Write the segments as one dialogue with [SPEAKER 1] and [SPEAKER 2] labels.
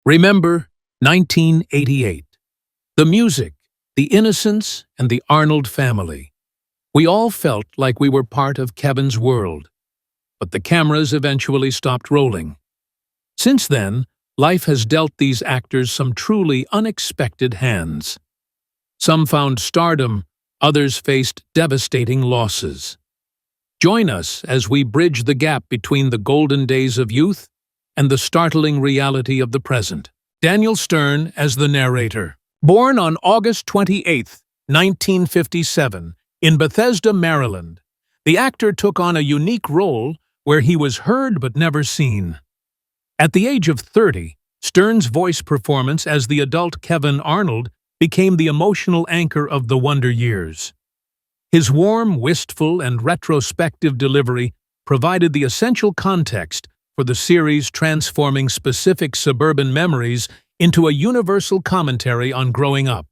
[SPEAKER 1] Remember 1988. The music, the innocence, and the Arnold family. We all felt like we were part of Kevin's world. But the cameras eventually stopped rolling. Since then, life has dealt these actors some truly unexpected hands. Some found stardom, others faced devastating losses. Join us as we bridge the gap between the golden days of youth and the startling reality of the present. Daniel Stern as the narrator. Born on August 28, 1957, in Bethesda, Maryland, the actor took on a unique role where he was heard but never seen. At the age of 30, Stern's voice performance as the adult Kevin Arnold became the emotional anchor of the Wonder Years. His warm, wistful, and retrospective delivery provided the essential context for the series, transforming specific suburban memories into a universal commentary on growing up.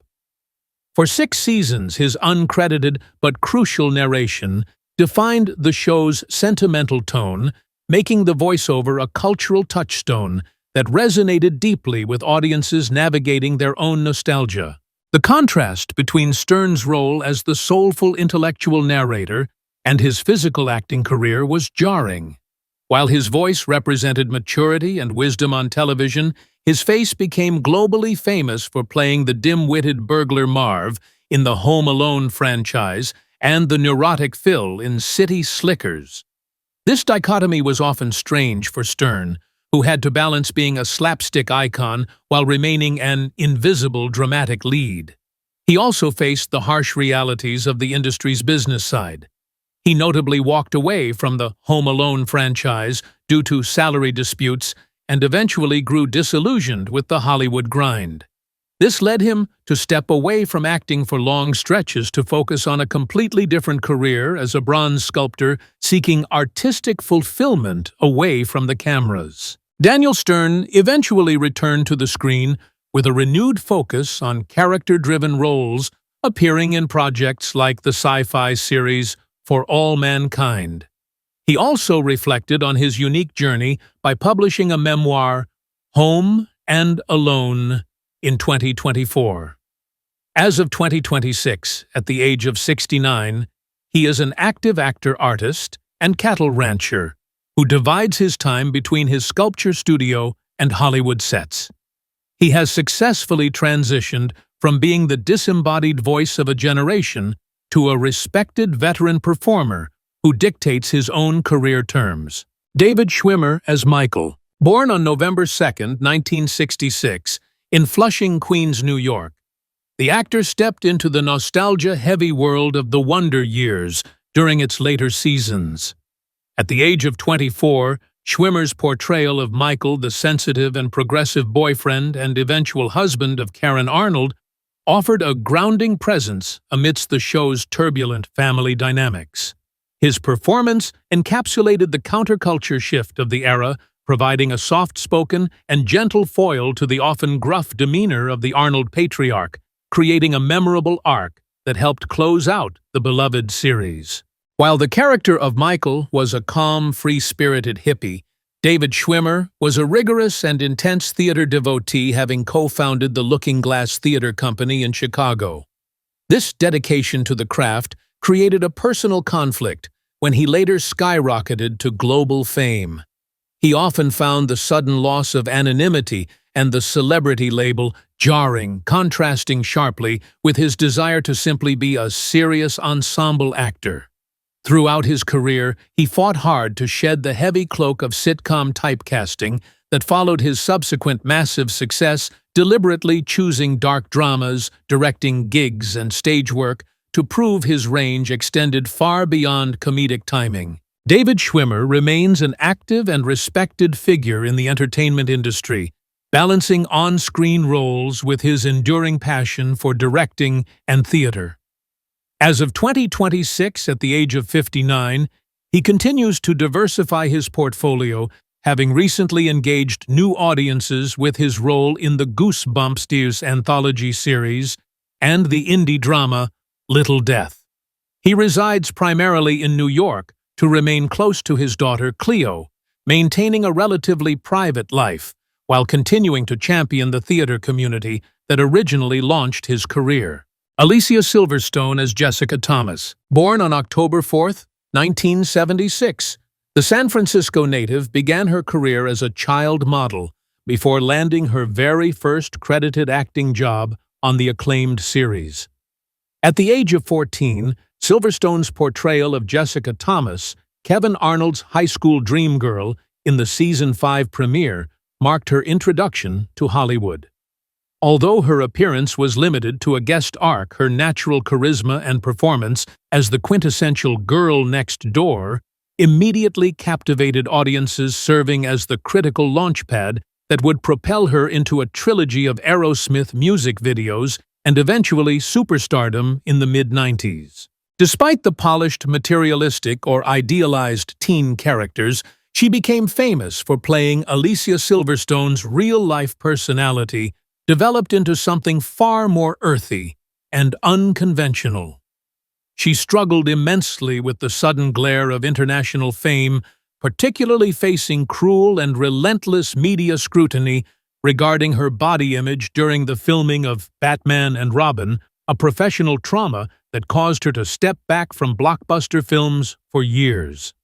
[SPEAKER 1] For 6 seasons, his uncredited but crucial narration defined the show's sentimental tone, making the voiceover a cultural touchstone that resonated deeply with audiences navigating their own nostalgia. The contrast between Stern's role as the soulful intellectual narrator and his physical acting career was jarring. While his voice represented maturity and wisdom on television, his face became globally famous for playing the dim-witted burglar Marv in the Home Alone franchise and the neurotic Phil in City Slickers. This dichotomy was often strange for Stern, who had to balance being a slapstick icon while remaining an invisible dramatic lead. He also faced the harsh realities of the industry's business side. He notably walked away from the Home Alone franchise due to salary disputes and eventually grew disillusioned with the Hollywood grind. This led him to step away from acting for long stretches to focus on a completely different career as a bronze sculptor seeking artistic fulfillment away from the cameras. Daniel Stern eventually returned to the screen with a renewed focus on character-driven roles, appearing in projects like the sci-fi series For All Mankind. He also reflected on his unique journey by publishing a memoir, Home and Alone, in 2024. As of 2026, at the age of 69, he is an active actor-artist and cattle rancher who divides his time between his sculpture studio and Hollywood sets. He has successfully transitioned from being the disembodied voice of a generation to a respected veteran performer who dictates his own career terms. David Schwimmer as Michael. Born on November 2, 1966, in Flushing, Queens, New York, the actor stepped into the nostalgia-heavy world of the Wonder Years during its later seasons. At the age of 24, Schwimmer's portrayal of Michael, the sensitive and progressive boyfriend and eventual husband of Karen Arnold, offered a grounding presence amidst the show's turbulent family dynamics. His performance encapsulated the counterculture shift of the era, providing a soft-spoken and gentle foil to the often gruff demeanor of the Arnold patriarch, creating a memorable arc that helped close out the beloved series. While the character of Michael was a calm, free-spirited hippie, David Schwimmer was a rigorous and intense theater devotee, having co-founded the Looking Glass Theater Company in Chicago. This dedication to the craft created a personal conflict when he later skyrocketed to global fame. He often found the sudden loss of anonymity and the celebrity label jarring, contrasting sharply with his desire to simply be a serious ensemble actor. Throughout his career, he fought hard to shed the heavy cloak of sitcom typecasting that followed his subsequent massive success, deliberately choosing dark dramas, directing gigs, and stage work to prove his range extended far beyond comedic timing. David Schwimmer remains an active and respected figure in the entertainment industry, balancing on-screen roles with his enduring passion for directing and theater. As of 2026, at the age of 59, he continues to diversify his portfolio, having recently engaged new audiences with his role in the Goosebumps anthology series and the indie drama Little Death. He resides primarily in New York to remain close to his daughter Cleo, maintaining a relatively private life, while continuing to champion the theater community that originally launched his career. Alicia Silverstone as Jessica Thomas. Born on October 4, 1976, the San Francisco native began her career as a child model before landing her very first credited acting job on the acclaimed series. At the age of 14, Silverstone's portrayal of Jessica Thomas, Kevin Arnold's high school dream girl, in the Season 5 premiere, marked her introduction to Hollywood. Although her appearance was limited to a guest arc, her natural charisma and performance as the quintessential girl next door immediately captivated audiences, serving as the critical launchpad that would propel her into a trilogy of Aerosmith music videos and eventually superstardom in the mid-90s. Despite the polished, materialistic, or idealized teen characters, she became famous for playing Alicia Silverstone's real-life personality, developed into something far more earthy and unconventional. She struggled immensely with the sudden glare of international fame, particularly facing cruel and relentless media scrutiny regarding her body image during the filming of Batman and Robin, a professional trauma that caused her to step back from blockbuster films for years.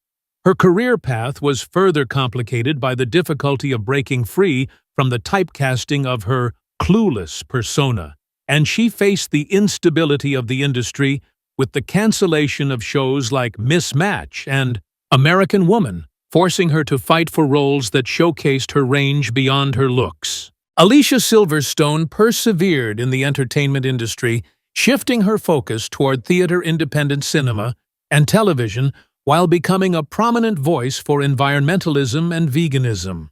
[SPEAKER 1] Her career path was further complicated by the difficulty of breaking free from the typecasting of her clueless persona, and she faced the instability of the industry with the cancellation of shows like Mismatch and American Woman, forcing her to fight for roles that showcased her range beyond her looks. Alicia Silverstone persevered in the entertainment industry, shifting her focus toward theater, independent cinema, and television while becoming a prominent voice for environmentalism and veganism.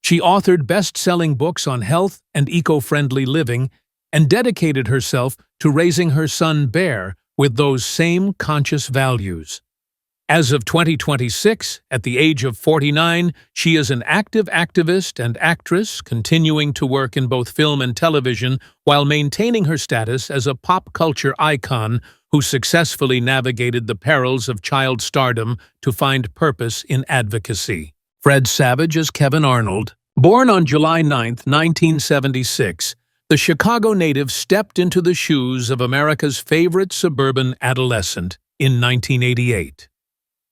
[SPEAKER 1] She authored best-selling books on health and eco-friendly living and dedicated herself to raising her son Bear with those same conscious values. As of 2026, at the age of 49, she is an active activist and actress, continuing to work in both film and television while maintaining her status as a pop culture icon who successfully navigated the perils of child stardom to find purpose in advocacy. Fred Savage as Kevin Arnold. Born on July 9, 1976, the Chicago native stepped into the shoes of America's favorite suburban adolescent in 1988.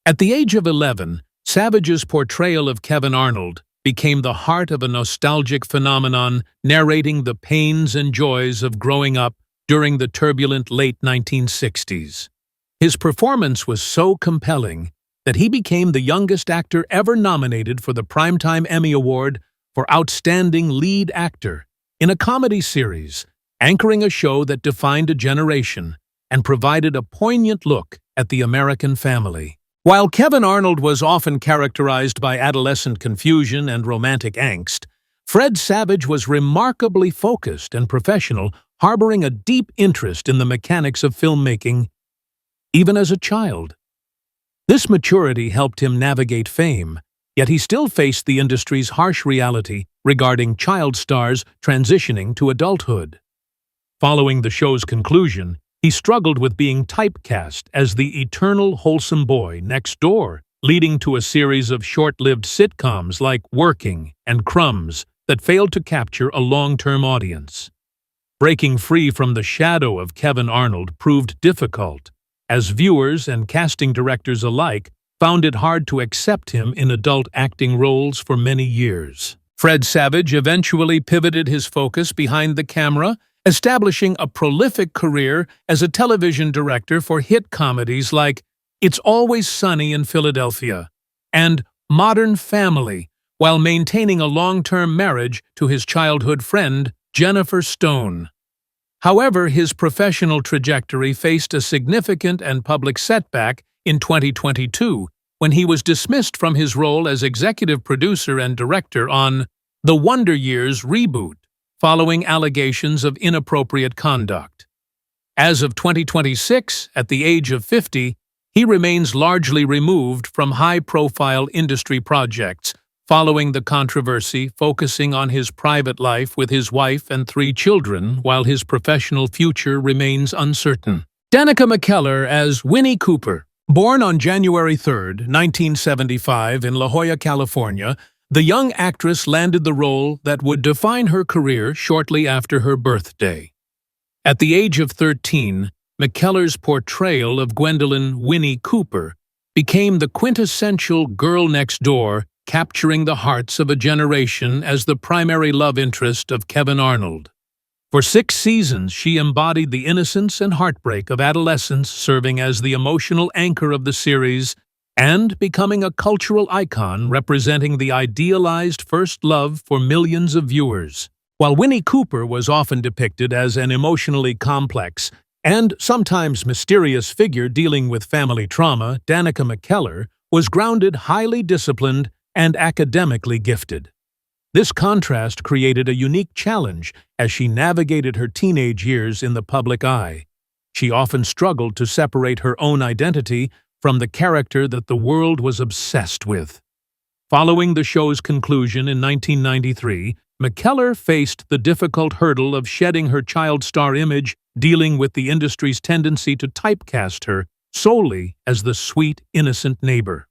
[SPEAKER 1] At the age of 11, Savage's portrayal of Kevin Arnold became the heart of a nostalgic phenomenon, narrating the pains and joys of growing up during the turbulent late 1960s. His performance was so compelling that he became the youngest actor ever nominated for the Primetime Emmy Award for Outstanding Lead Actor in a comedy series, anchoring a show that defined a generation and provided a poignant look at the American family. While Kevin Arnold was often characterized by adolescent confusion and romantic angst, Fred Savage was remarkably focused and professional, harboring a deep interest in the mechanics of filmmaking, even as a child. This maturity helped him navigate fame, yet he still faced the industry's harsh reality regarding child stars transitioning to adulthood. Following the show's conclusion, he struggled with being typecast as the eternal wholesome boy next door, leading to a series of short-lived sitcoms like Working and Crumbs that failed to capture a long-term audience. Breaking free from the shadow of Kevin Arnold proved difficult, as viewers and casting directors alike found it hard to accept him in adult acting roles for many years. Fred Savage eventually pivoted his focus behind the camera, establishing a prolific career as a television director for hit comedies like It's Always Sunny in Philadelphia and Modern Family, while maintaining a long-term marriage to his childhood friend, Jennifer Stone. However, his professional trajectory faced a significant and public setback in 2022 when he was dismissed from his role as executive producer and director on The Wonder Years reboot, following allegations of inappropriate conduct. As of 2026, at the age of 50, he remains largely removed from high-profile industry projects, following the controversy, focusing on his private life with his wife and 3 children while his professional future remains uncertain. Danica McKellar as Winnie Cooper. Born on January 3, 1975 in La Jolla, California, The young actress landed the role that would define her career shortly after her birthday. At the age of 13, McKellar's portrayal of Gwendolyn Winnie Cooper became the quintessential girl next door, capturing the hearts of a generation as the primary love interest of Kevin Arnold. For 6 seasons, she embodied the innocence and heartbreak of adolescence, serving as the emotional anchor of the series and becoming a cultural icon representing the idealized first love for millions of viewers. While Winnie Cooper was often depicted as an emotionally complex and sometimes mysterious figure dealing with family trauma, Danica McKellar was grounded, highly disciplined, and academically gifted. This contrast created a unique challenge as she navigated her teenage years in the public eye. She often struggled to separate her own identity from the character that the world was obsessed with. Following the show's conclusion in 1993, McKellar faced the difficult hurdle of shedding her child star image, dealing with the industry's tendency to typecast her solely as the sweet, innocent neighbor.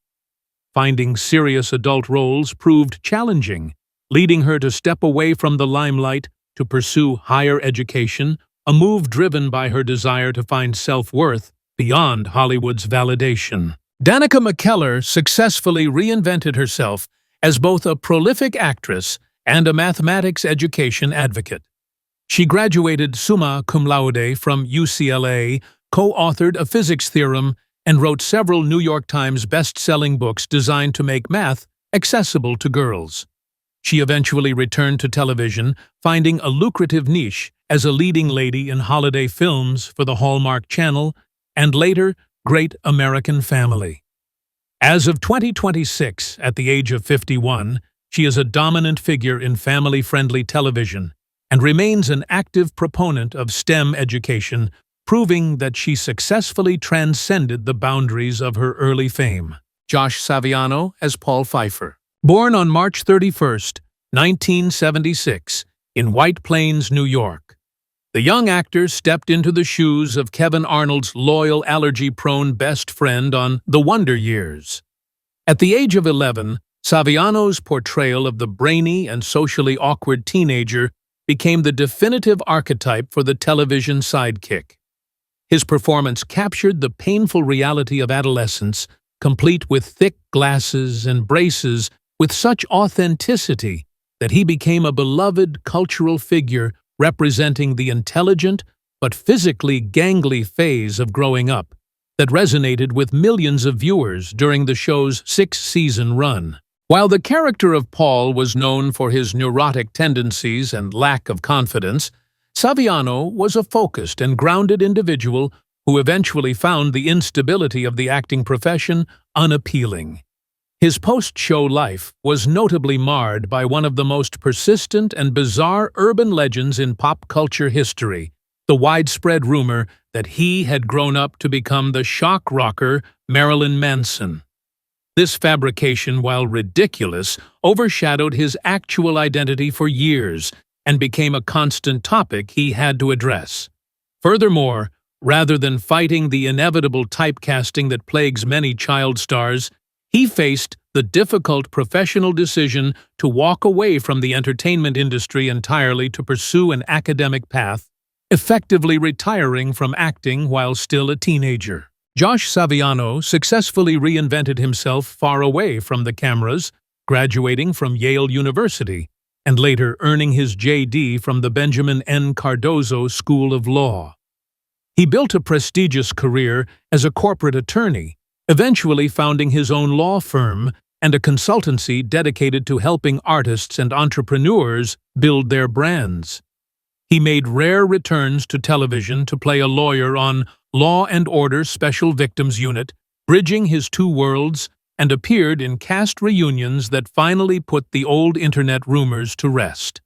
[SPEAKER 1] Finding serious adult roles proved challenging, leading her to step away from the limelight to pursue higher education, a move driven by her desire to find self-worth beyond Hollywood's validation. Danica McKellar successfully reinvented herself as both a prolific actress and a mathematics education advocate. She graduated summa cum laude from UCLA, co-authored a physics theorem, and wrote several New York Times best-selling books designed to make math accessible to girls. She eventually returned to television, finding a lucrative niche as a leading lady in holiday films for the Hallmark Channel and later Great American Family. As of 2026, at the age of 51, she is a dominant figure in family-friendly television and remains an active proponent of STEM education, proving that she successfully transcended the boundaries of her early fame. Josh Saviano as Paul Pfeiffer. Born on March 31, 1976, in White Plains, New York, the young actor stepped into the shoes of Kevin Arnold's loyal, allergy-prone best friend on The Wonder Years. At the age of 11, Saviano's portrayal of the brainy and socially awkward teenager became the definitive archetype for the television sidekick. His performance captured the painful reality of adolescence, complete with thick glasses and braces, with such authenticity that he became a beloved cultural figure representing the intelligent but physically gangly phase of growing up that resonated with millions of viewers during the show's 6-season run. While the character of Paul was known for his neurotic tendencies and lack of confidence, Saviano was a focused and grounded individual who eventually found the instability of the acting profession unappealing. His post-show life was notably marred by one of the most persistent and bizarre urban legends in pop culture history, the widespread rumor that he had grown up to become the shock rocker Marilyn Manson. This fabrication, while ridiculous, overshadowed his actual identity for years and became a constant topic he had to address. Furthermore, rather than fighting the inevitable typecasting that plagues many child stars, he faced the difficult professional decision to walk away from the entertainment industry entirely to pursue an academic path, effectively retiring from acting while still a teenager. Josh Saviano successfully reinvented himself far away from the cameras, graduating from Yale University, and later earning his J.D. from the Benjamin N. Cardozo School of Law. He built a prestigious career as a corporate attorney, eventually founding his own law firm and a consultancy dedicated to helping artists and entrepreneurs build their brands. He made rare returns to television to play a lawyer on Law and Order Special Victims Unit, bridging his two worlds, and appeared in cast reunions that finally put the old internet rumors to rest.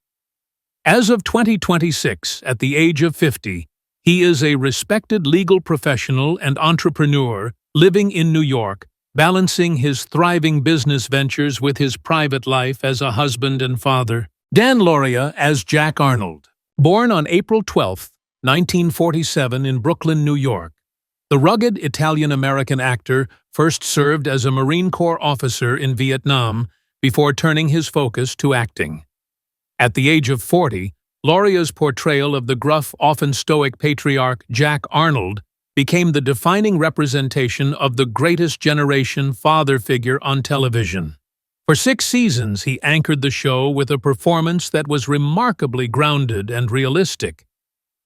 [SPEAKER 1] As of 2026, at the age of 50, he is a respected legal professional and entrepreneur living in New York, balancing his thriving business ventures with his private life as a husband and father. Lauria as Jack Arnold. Born on April 12, 1947 in Brooklyn, New York, the rugged Italian-American actor first served as a Marine Corps officer in Vietnam, before turning his focus to acting. At the age of 40, Lauria's portrayal of the gruff, often stoic patriarch Jack Arnold became the defining representation of the greatest generation father figure on television. For 6 seasons, he anchored the show with a performance that was remarkably grounded and realistic,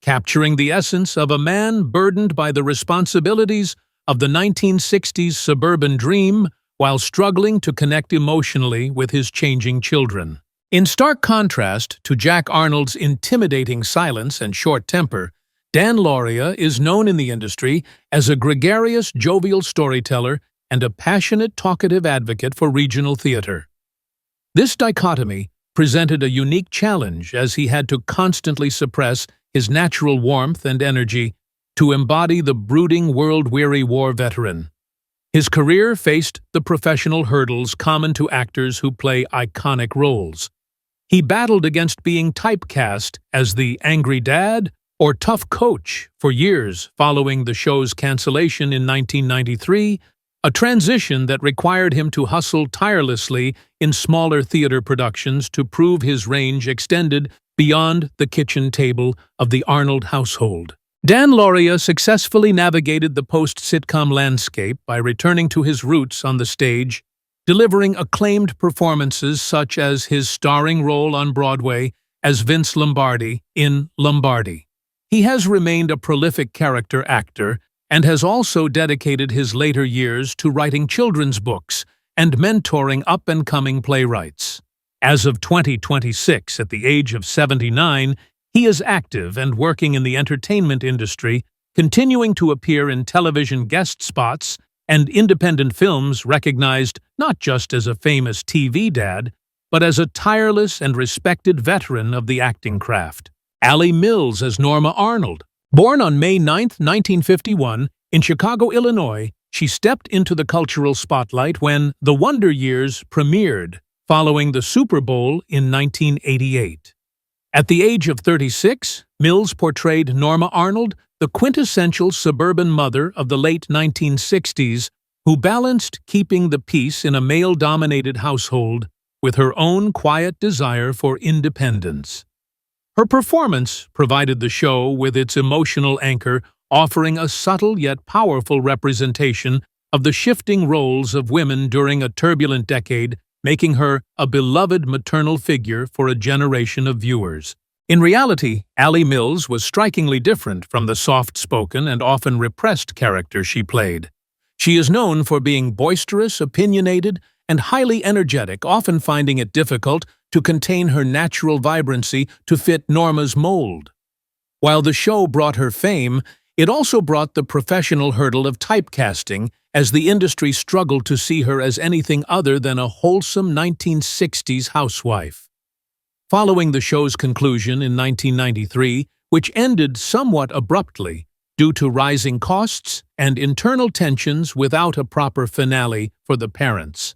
[SPEAKER 1] capturing the essence of a man burdened by the responsibilities of the 1960s suburban dream while struggling to connect emotionally with his changing children. In stark contrast to Jack Arnold's intimidating silence and short temper, Dan Lauria is known in the industry as a gregarious, jovial storyteller and a passionate, talkative advocate for regional theater. This dichotomy presented a unique challenge as he had to constantly suppress his natural warmth and energy to embody the brooding, world-weary war veteran. His career faced the professional hurdles common to actors who play iconic roles. He battled against being typecast as the angry dad or tough coach for years following the show's cancellation in 1993, a transition that required him to hustle tirelessly in smaller theater productions to prove his range extended beyond the kitchen table of the Arnold household. Dan Lauria successfully navigated the post-sitcom landscape by returning to his roots on the stage, delivering acclaimed performances such as his starring role on Broadway as Vince Lombardi in Lombardi. He has remained a prolific character actor and has also dedicated his later years to writing children's books and mentoring up-and-coming playwrights. As of 2026, at the age of 79, he is active and working in the entertainment industry, continuing to appear in television guest spots and independent films, recognized not just as a famous TV dad, but as a tireless and respected veteran of the acting craft. Ali Mills as Norma Arnold. Born on May 9, 1951, in Chicago, Illinois, she stepped into the cultural spotlight when The Wonder Years premiered, following the Super Bowl in 1988. At the age of 36, Mills portrayed Norma Arnold, the quintessential suburban mother of the late 1960s, who balanced keeping the peace in a male-dominated household with her own quiet desire for independence. Her performance provided the show with its emotional anchor, offering a subtle yet powerful representation of the shifting roles of women during a turbulent decade, making her a beloved maternal figure for a generation of viewers. In reality, Ali Mills was strikingly different from the soft-spoken and often repressed character she played. She is known for being boisterous, opinionated, and highly energetic, often finding it difficult to contain her natural vibrancy to fit Norma's mold. While the show brought her fame, it also brought the professional hurdle of typecasting, as the industry struggled to see her as anything other than a wholesome 1960s housewife. Following the show's conclusion in 1993, which ended somewhat abruptly due to rising costs and internal tensions without a proper finale for the parents,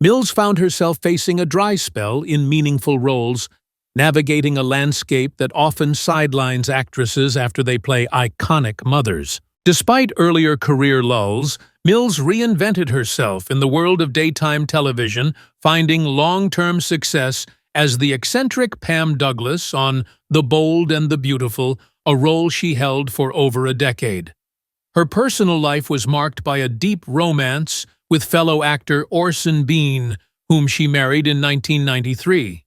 [SPEAKER 1] Mills found herself facing a dry spell in meaningful roles, navigating a landscape that often sidelines actresses after they play iconic mothers. Despite earlier career lulls, Mills reinvented herself in the world of daytime television, finding long-term success as the eccentric Pam Douglas on The Bold and the Beautiful, a role she held for over a decade. Her personal life was marked by a deep romance with fellow actor Orson Bean, whom she married in 1993.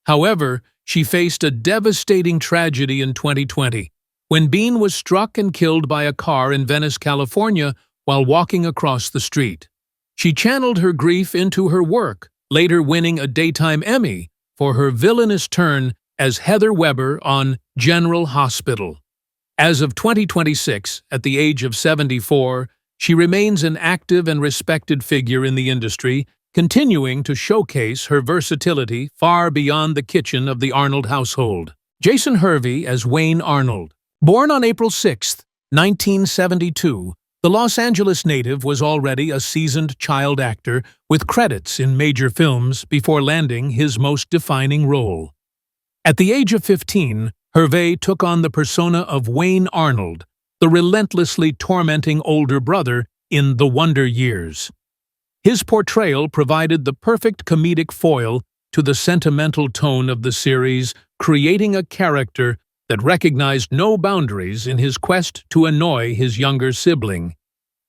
[SPEAKER 1] However, she faced a devastating tragedy in 2020, when Bean was struck and killed by a car in Venice, California, while walking across the street. She channeled her grief into her work, later winning a Daytime Emmy for her villainous turn as Heather Weber on General Hospital. As of 2026, at the age of 74, she remains an active and respected figure in the industry, continuing to showcase her versatility far beyond the kitchen of the Arnold household. Jason Hervey as Wayne Arnold. Born on April 6, 1972, the Los Angeles native was already a seasoned child actor with credits in major films before landing his most defining role. At the age of 15, Hervey took on the persona of Wayne Arnold, the relentlessly tormenting older brother in The Wonder Years. His portrayal provided the perfect comedic foil to the sentimental tone of the series, creating a character that recognized no boundaries in his quest to annoy his younger sibling.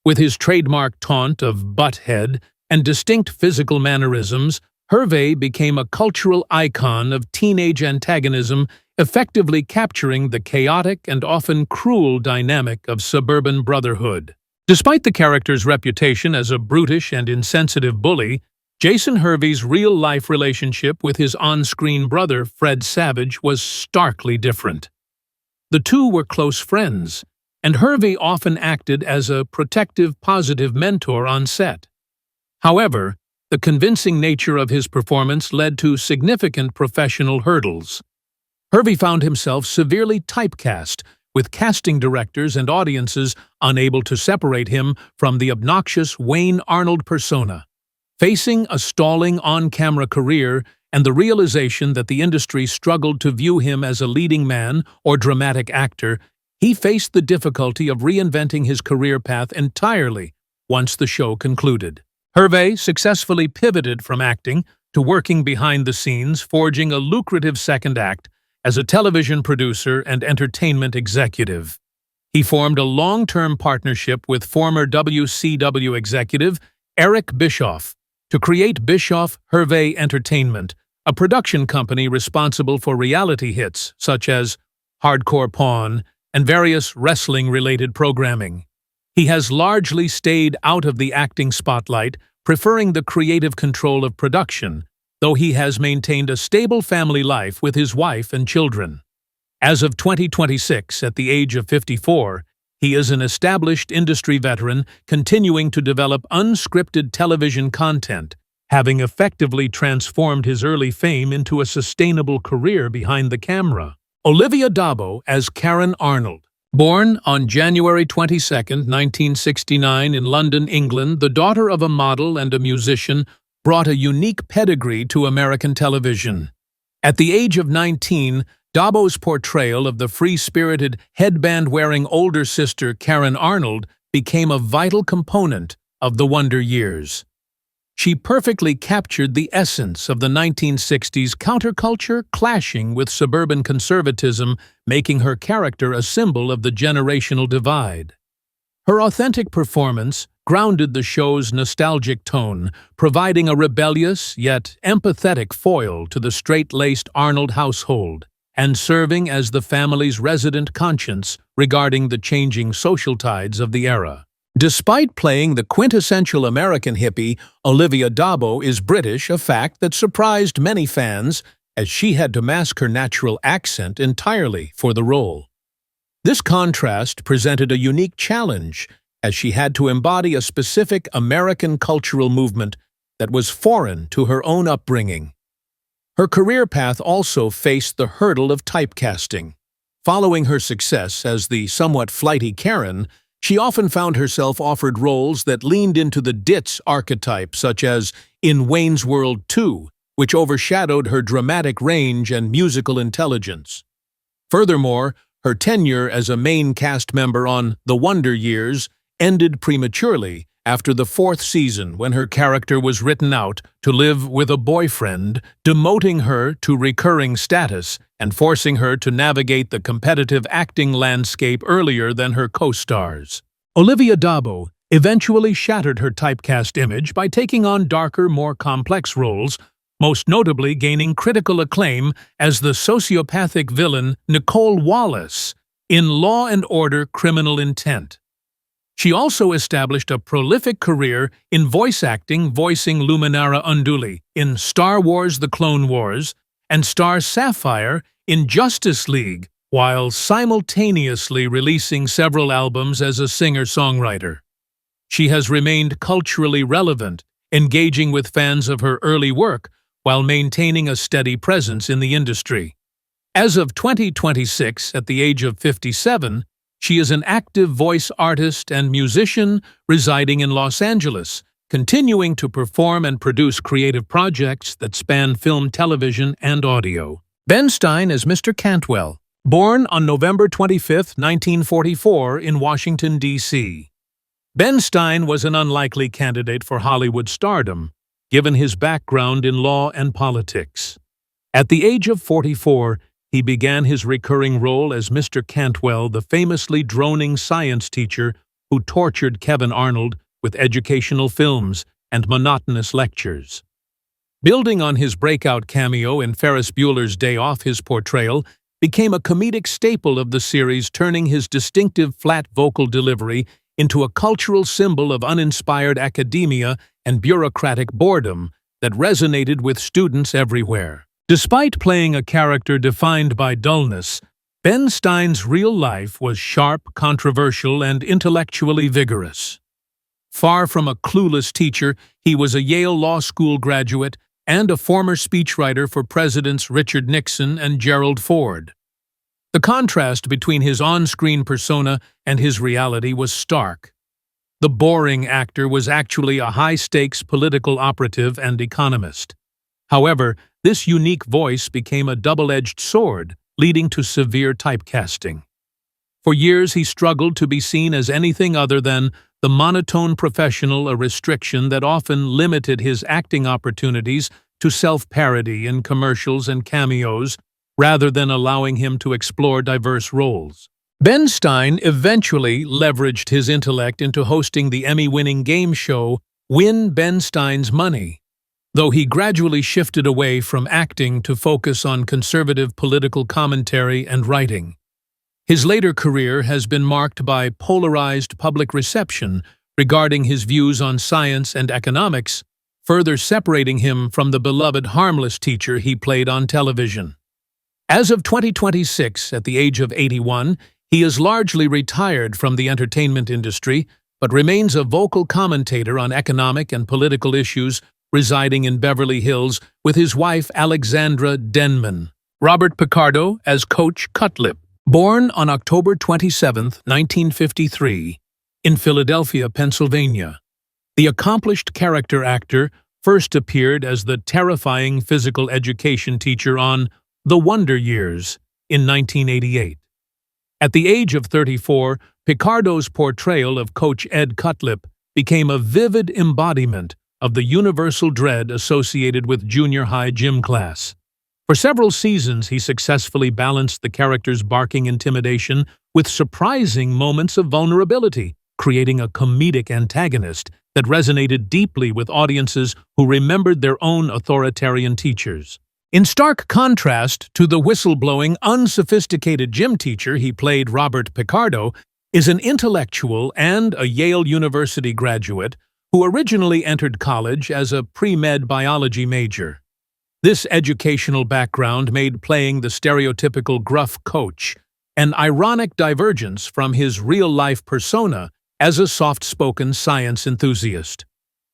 [SPEAKER 1] With his trademark taunt of butthead and distinct physical mannerisms, Hervey became a cultural icon of teenage antagonism, effectively capturing the chaotic and often cruel dynamic of suburban brotherhood. Despite the character's reputation as a brutish and insensitive bully, Jason Hervey's real-life relationship with his on-screen brother, Fred Savage, was starkly different. The two were close friends, and Hervey often acted as a protective, positive mentor on set. However, the convincing nature of his performance led to significant professional hurdles. Hervey found himself severely typecast, with casting directors and audiences unable to separate him from the obnoxious Wayne Arnold persona. Facing a stalling on-camera career and the realization that the industry struggled to view him as a leading man or dramatic actor, he faced the difficulty of reinventing his career path entirely once the show concluded. Hervey successfully pivoted from acting to working behind the scenes, forging a lucrative second act as a television producer and entertainment executive. He formed a long-term partnership with former WCW executive Eric Bischoff to create Bischoff-Hervey Entertainment, a production company responsible for reality hits such as Hardcore Pawn and various wrestling-related programming. He has largely stayed out of the acting spotlight, preferring the creative control of production, though he has maintained a stable family life with his wife and children. As of 2026, at the age of 54, he is an established industry veteran, continuing to develop unscripted television content, having effectively transformed his early fame into a sustainable career behind the camera. Olivia Dabo as Karen Arnold. Born on January 22, 1969 in London, England, the daughter of a model and a musician, brought a unique pedigree to American television. At the age of 19, Dabo's portrayal of the free-spirited, headband-wearing older sister Karen Arnold became a vital component of the Wonder Years. She perfectly captured the essence of the 1960s counterculture clashing with suburban conservatism, making her character a symbol of the generational divide. Her authentic performance grounded the show's nostalgic tone, providing a rebellious yet empathetic foil to the straight-laced Arnold household, and serving as the family's resident conscience regarding the changing social tides of the era. Despite playing the quintessential American hippie, Olivia Dabo is British, a fact that surprised many fans, as she had to mask her natural accent entirely for the role. This contrast presented a unique challenge, as she had to embody a specific American cultural movement that was foreign to her own upbringing. Her career path also faced the hurdle of typecasting. Following her success as the somewhat flighty Karen, she often found herself offered roles that leaned into the ditz archetype, such as in Wayne's World 2, which overshadowed her dramatic range and musical intelligence. Furthermore, her tenure as a main cast member on The Wonder Years ended prematurely after the 4th season, when her character was written out to live with a boyfriend, demoting her to recurring status and forcing her to navigate the competitive acting landscape earlier than her co-stars. Olivia Dabo eventually shattered her typecast image by taking on darker, more complex roles, most notably gaining critical acclaim as the sociopathic villain Nicole Wallace in Law and Order: Criminal Intent. She also established a prolific career in voice acting, voicing Luminara Unduli in Star Wars: The Clone Wars and Star Sapphire in Justice League, while simultaneously releasing several albums as a singer-songwriter. She has remained culturally relevant, engaging with fans of her early work while maintaining a steady presence in the industry. As of 2026, at the age of 57, she is an active voice artist and musician residing in Los Angeles, continuing to perform and produce creative projects that span film, television, and audio. Ben Stein as Mr. Cantwell, born on November 25, 1944 in Washington, D.C. Ben Stein was an unlikely candidate for Hollywood stardom, given his background in law and politics. At the age of 44, he began his recurring role as Mr. Cantwell, the famously droning science teacher who tortured Kevin Arnold with educational films and monotonous lectures. Building on his breakout cameo in Ferris Bueller's Day Off, his portrayal became a comedic staple of the series, turning his distinctive flat vocal delivery into a cultural symbol of uninspired academia and bureaucratic boredom that resonated with students everywhere. Despite playing a character defined by dullness, Ben Stein's real life was sharp, controversial, and intellectually vigorous. Far from a clueless teacher, he was a Yale Law School graduate and a former speechwriter for Presidents Richard Nixon and Gerald Ford. The contrast between his on-screen persona and his reality was stark. The boring actor was actually a high-stakes political operative and economist. However, this unique voice became a double-edged sword, leading to severe typecasting. For years, he struggled to be seen as anything other than the monotone professional, a restriction that often limited his acting opportunities to self-parody in commercials and cameos, rather than allowing him to explore diverse roles. Ben Stein eventually leveraged his intellect into hosting the Emmy-winning game show Win Ben Stein's Money, though he gradually shifted away from acting to focus on conservative political commentary and writing. His later career has been marked by polarized public reception regarding his views on science and economics, further separating him from the beloved harmless teacher he played on television. As of 2026, at the age of 81, he is largely retired from the entertainment industry, but remains a vocal commentator on economic and political issues, residing in Beverly Hills with his wife Alexandra Denman. Robert Picardo as Coach Cutlip. Born on October 27, 1953, in Philadelphia, Pennsylvania, the accomplished character actor first appeared as the terrifying physical education teacher on The Wonder Years in 1988. At the age of 34, Picardo's portrayal of Coach Ed Cutlip became a vivid embodiment of the universal dread associated with junior high gym class. For several seasons, he successfully balanced the character's barking intimidation with surprising moments of vulnerability, creating a comedic antagonist that resonated deeply with audiences who remembered their own authoritarian teachers. In stark contrast to the whistleblowing, unsophisticated gym teacher he played, Robert Picardo is an intellectual and a Yale University graduate who originally entered college as a pre-med biology major. This educational background made playing the stereotypical gruff coach an ironic divergence from his real-life persona as a soft-spoken science enthusiast.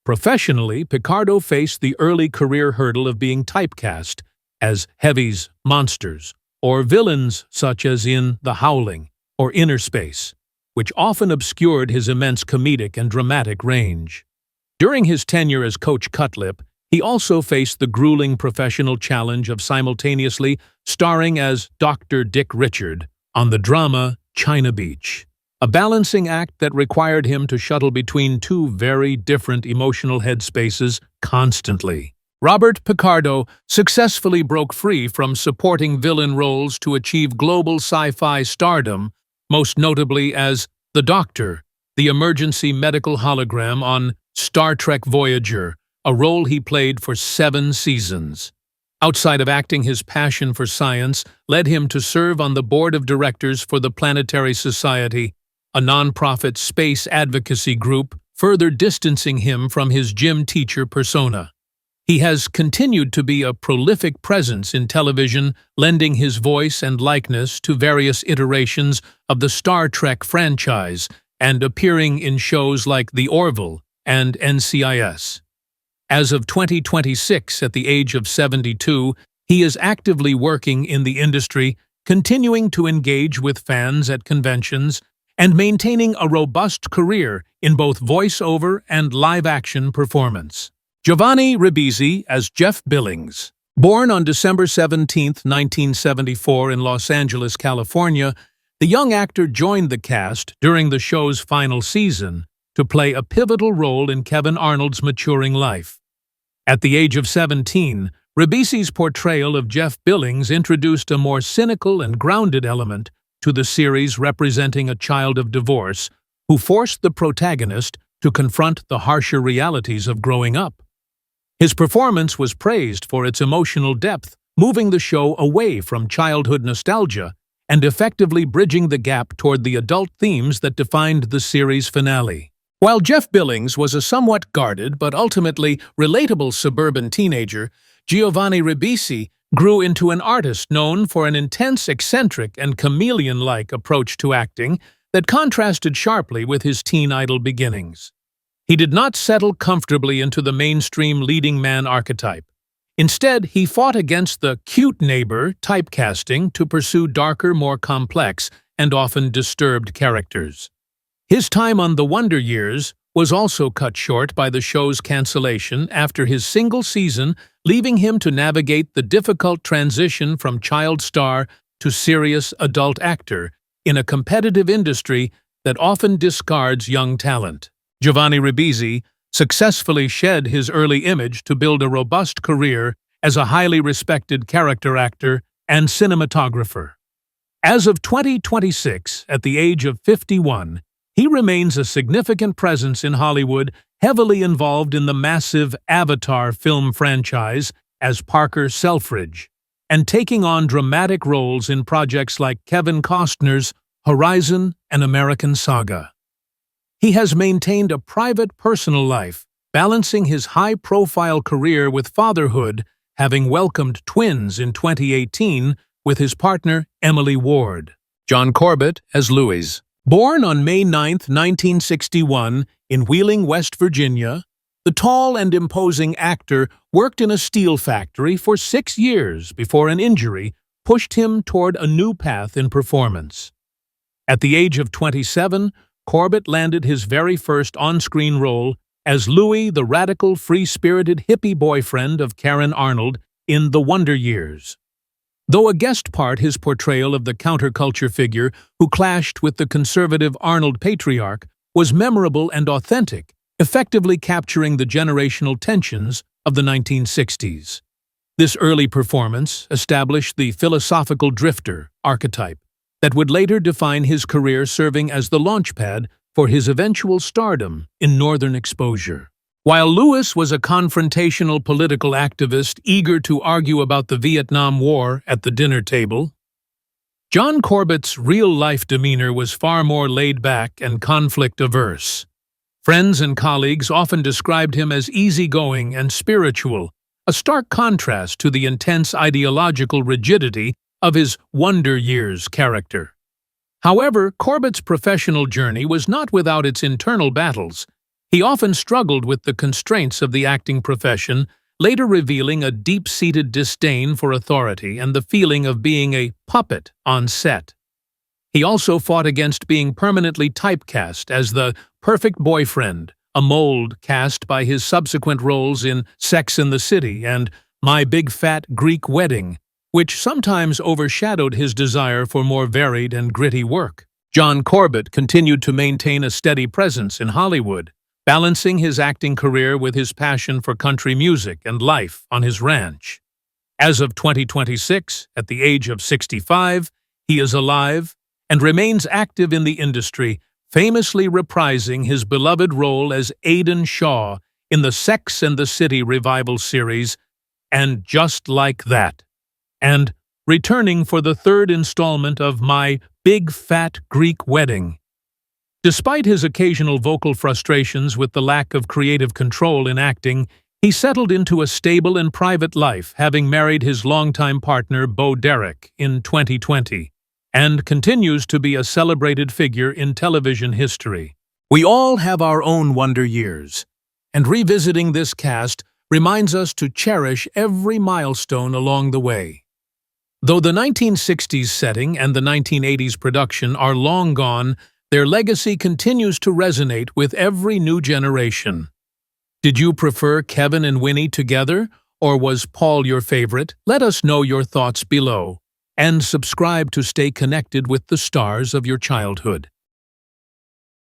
[SPEAKER 1] Professionally, Picardo faced the early career hurdle of being typecast as heavies, monsters, or villains such as in The Howling or Inner Space, which often obscured his immense comedic and dramatic range. During his tenure as Coach Cutlip, he also faced the grueling professional challenge of simultaneously starring as Dr. Dick Richard on the drama China Beach, a balancing act that required him to shuttle between two very different emotional headspaces constantly. Robert Picardo successfully broke free from supporting villain roles to achieve global sci-fi stardom, most notably as the Doctor, the emergency medical hologram on Star Trek Voyager, a role he played for 7 seasons. Outside of acting, his passion for science led him to serve on the board of directors for the Planetary Society, a nonprofit space advocacy group, further distancing him from his gym teacher persona. He has continued to be a prolific presence in television, lending his voice and likeness to various iterations of the Star Trek franchise and appearing in shows like The Orville and NCIS. As of 2026, at the age of 72, he is actively working in the industry, continuing to engage with fans at conventions, and maintaining a robust career in both voice-over and live-action performance. Giovanni Ribisi as Jeff Billings. Born on December 17, 1974 in Los Angeles, California, the young actor joined the cast during the show's final season to play a pivotal role in Kevin Arnold's maturing life. At the age of 17, Ribisi's portrayal of Jeff Billings introduced a more cynical and grounded element to the series, representing a child of divorce who forced the protagonist to confront the harsher realities of growing up. His performance was praised for its emotional depth, moving the show away from childhood nostalgia and effectively bridging the gap toward the adult themes that defined the series finale. While Jeff Billings was a somewhat guarded but ultimately relatable suburban teenager, Giovanni Ribisi grew into an artist known for an intense, eccentric, and chameleon-like approach to acting that contrasted sharply with his teen idol beginnings. He did not settle comfortably into the mainstream leading man archetype. Instead, he fought against the cute neighbor typecasting to pursue darker, more complex, and often disturbed characters. His time on The Wonder Years was also cut short by the show's cancellation after his single season, leaving him to navigate the difficult transition from child star to serious adult actor in a competitive industry that often discards young talent. Giovanni Ribisi successfully shed his early image to build a robust career as a highly respected character actor and cinematographer. As of 2026, at the age of 51, he remains a significant presence in Hollywood, heavily involved in the massive Avatar film franchise as Parker Selfridge, and taking on dramatic roles in projects like Kevin Costner's Horizon and American Saga. He has maintained a private personal life, balancing his high-profile career with fatherhood, having welcomed twins in 2018 with his partner Emily Ward. John Corbett as Louis. Born on May 9, 1961, in Wheeling, West Virginia, the tall and imposing actor worked in a steel factory for 6 years before an injury pushed him toward a new path in performance. At the age of 27, Corbett landed his very first on-screen role as Louis, the radical, free-spirited hippie boyfriend of Karen Arnold in The Wonder Years. Though a guest part, his portrayal of the counterculture figure who clashed with the conservative Arnold patriarch was memorable and authentic, effectively capturing the generational tensions of the 1960s. This early performance established the philosophical drifter archetype that would later define his career, serving as the launchpad for his eventual stardom in Northern exposure. While Louis was a confrontational political activist eager to argue about the Vietnam War at the dinner table, John Corbett's real-life demeanor was far more laid-back and conflict-averse. Friends and colleagues often described him as easygoing and spiritual, a stark contrast to the intense ideological rigidity of his Wonder Years character. However, Corbett's professional journey was not without its internal battles. He often struggled with the constraints of the acting profession, later revealing a deep-seated disdain for authority and the feeling of being a puppet on set. He also fought against being permanently typecast as the perfect boyfriend, a mold cast by his subsequent roles in Sex and the City and My Big Fat Greek Wedding, which sometimes overshadowed his desire for more varied and gritty work. John Corbett continued to maintain a steady presence in Hollywood, balancing his acting career with his passion for country music and life on his ranch. As of 2026, at the age of 65, he is alive and remains active in the industry, famously reprising his beloved role as Aidan Shaw in the Sex and the City revival series, and Just Like That, and returning for the third installment of My Big Fat Greek Wedding. Despite his occasional vocal frustrations with the lack of creative control in acting, he settled into a stable and private life, having married his longtime partner Bo Derek in 2020, and continues to be a celebrated figure in television history. We all have our own Wonder Years, and revisiting this cast reminds us to cherish every milestone along the way. Though the 1960s setting and the 1980s production are long gone, their legacy continues to resonate with every new generation. Did you prefer Kevin and Winnie together, or was Paul your favorite? Let us know your thoughts below, and subscribe to stay connected with the stars of your childhood.